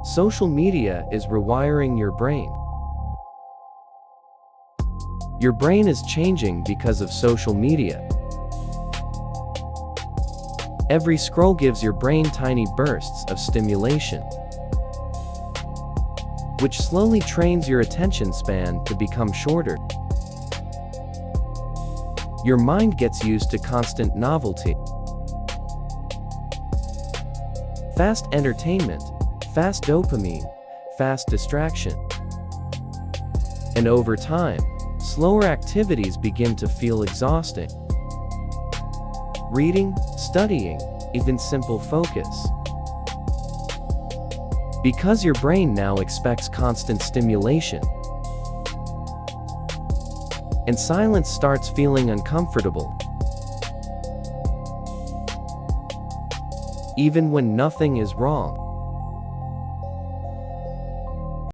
Social media is rewiring your brain. Your brain is changing because of social media. Every scroll gives your brain tiny bursts of stimulation, which slowly trains your attention span to become shorter. Your mind gets used to constant novelty. Fast entertainment, fast dopamine, fast distraction. And over time, slower activities begin to feel exhausting. Reading, studying, even simple focus. Because your brain now expects constant stimulation, and silence starts feeling uncomfortable. Even when nothing is wrong.